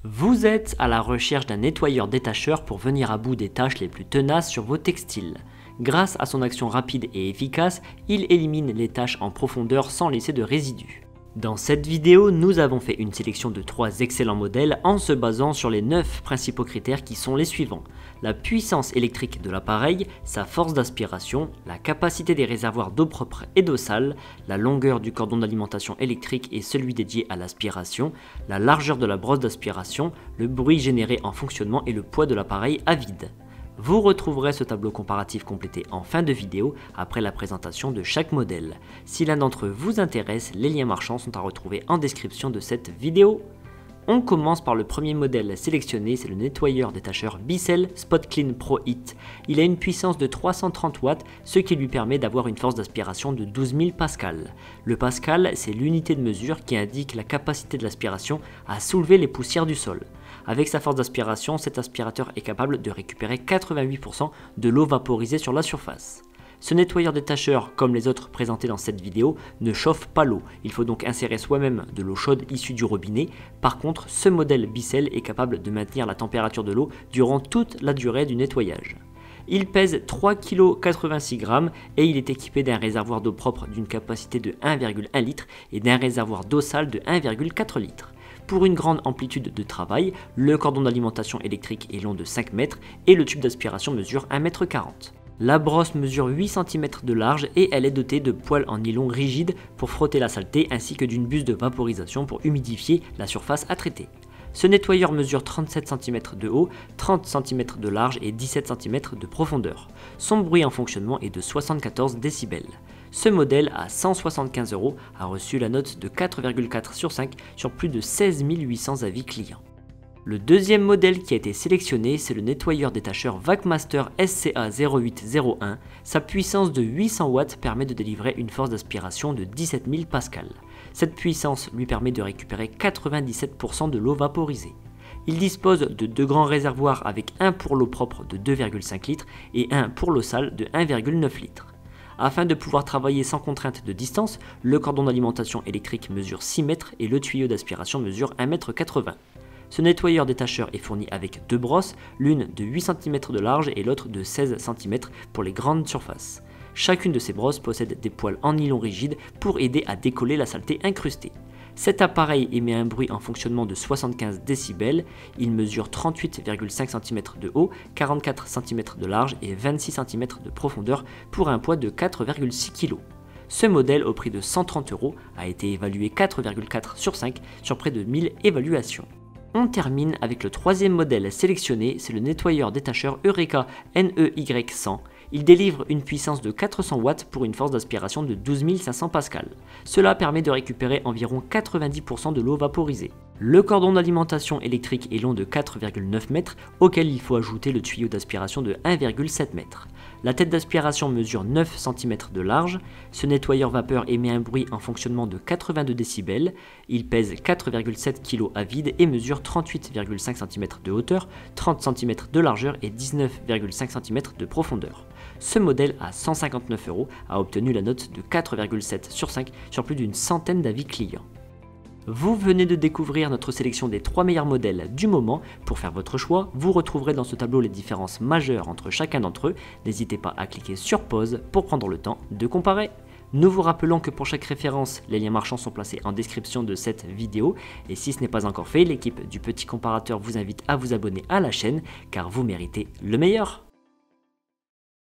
Vous êtes à la recherche d'un nettoyeur détacheur pour venir à bout des tâches les plus tenaces sur vos textiles. Grâce à son action rapide et efficace, il élimine les tâches en profondeur sans laisser de résidus. Dans cette vidéo, nous avons fait une sélection de 3 excellents modèles en se basant sur les 9 principaux critères qui sont les suivants. La puissance électrique de l'appareil, sa force d'aspiration, la capacité des réservoirs d'eau propre et d'eau sale, la longueur du cordon d'alimentation électrique et celui dédié à l'aspiration, la largeur de la brosse d'aspiration, le bruit généré en fonctionnement et le poids de l'appareil à vide. Vous retrouverez ce tableau comparatif complété en fin de vidéo après la présentation de chaque modèle. Si l'un d'entre eux vous intéresse, les liens marchands sont à retrouver en description de cette vidéo. On commence par le premier modèle sélectionné, c'est le nettoyeur détacheur Bissell Spot Clean Pro Heat. Il a une puissance de 330 watts, ce qui lui permet d'avoir une force d'aspiration de 12 000 pascal. Le pascal, c'est l'unité de mesure qui indique la capacité de l'aspiration à soulever les poussières du sol. Avec sa force d'aspiration, cet aspirateur est capable de récupérer 88% de l'eau vaporisée sur la surface. Ce nettoyeur détacheur, comme les autres présentés dans cette vidéo, ne chauffe pas l'eau. Il faut donc insérer soi-même de l'eau chaude issue du robinet. Par contre, ce modèle Bissell est capable de maintenir la température de l'eau durant toute la durée du nettoyage. Il pèse 3,86 kg et il est équipé d'un réservoir d'eau propre d'une capacité de 1,1 litre et d'un réservoir d'eau sale de 1,4 litre. Pour une grande amplitude de travail, le cordon d'alimentation électrique est long de 5 mètres et le tube d'aspiration mesure 1,40 m. La brosse mesure 8 cm de large et elle est dotée de poils en nylon rigide pour frotter la saleté ainsi que d'une buse de vaporisation pour humidifier la surface à traiter. Ce nettoyeur mesure 37 cm de haut, 30 cm de large et 17 cm de profondeur. Son bruit en fonctionnement est de 74 décibels. Ce modèle à 175 € a reçu la note de 4,4 sur 5 sur plus de 16 800 avis clients. Le deuxième modèle qui a été sélectionné, c'est le nettoyeur détacheur VacMaster SCA0801. Sa puissance de 800 watts permet de délivrer une force d'aspiration de 17 000 pascal. Cette puissance lui permet de récupérer 97% de l'eau vaporisée. Il dispose de 2 grands réservoirs avec un pour l'eau propre de 2,5 litres et un pour l'eau sale de 1,9 litres. Afin de pouvoir travailler sans contrainte de distance, le cordon d'alimentation électrique mesure 6 mètres et le tuyau d'aspiration mesure 1,80 m. Ce nettoyeur détacheur est fourni avec 2 brosses, l'une de 8 cm de large et l'autre de 16 cm pour les grandes surfaces. Chacune de ces brosses possède des poils en nylon rigide pour aider à décoller la saleté incrustée. Cet appareil émet un bruit en fonctionnement de 75 décibels, il mesure 38,5 cm de haut, 44 cm de large et 26 cm de profondeur pour un poids de 4,6 kg. Ce modèle au prix de 130 € a été évalué 4,4 sur 5 sur près de 1000 évaluations. On termine avec le troisième modèle sélectionné, c'est le nettoyeur détacheur Eureka NEY100. Il délivre une puissance de 400 watts pour une force d'aspiration de 12 500 pascal. Cela permet de récupérer environ 90% de l'eau vaporisée. Le cordon d'alimentation électrique est long de 4,9 mètres, auquel il faut ajouter le tuyau d'aspiration de 1,7 m. La tête d'aspiration mesure 9 cm de large. Ce nettoyeur vapeur émet un bruit en fonctionnement de 82 décibels. Il pèse 4,7 kg à vide et mesure 38,5 cm de hauteur, 30 cm de largeur et 19,5 cm de profondeur. Ce modèle à 159 € a obtenu la note de 4,7 sur 5 sur plus d'une centaine d'avis clients. Vous venez de découvrir notre sélection des 3 meilleurs modèles du moment. Pour faire votre choix, vous retrouverez dans ce tableau les différences majeures entre chacun d'entre eux. N'hésitez pas à cliquer sur pause pour prendre le temps de comparer. Nous vous rappelons que pour chaque référence, les liens marchands sont placés en description de cette vidéo. Et si ce n'est pas encore fait, l'équipe du Petit Comparateur vous invite à vous abonner à la chaîne car vous méritez le meilleur.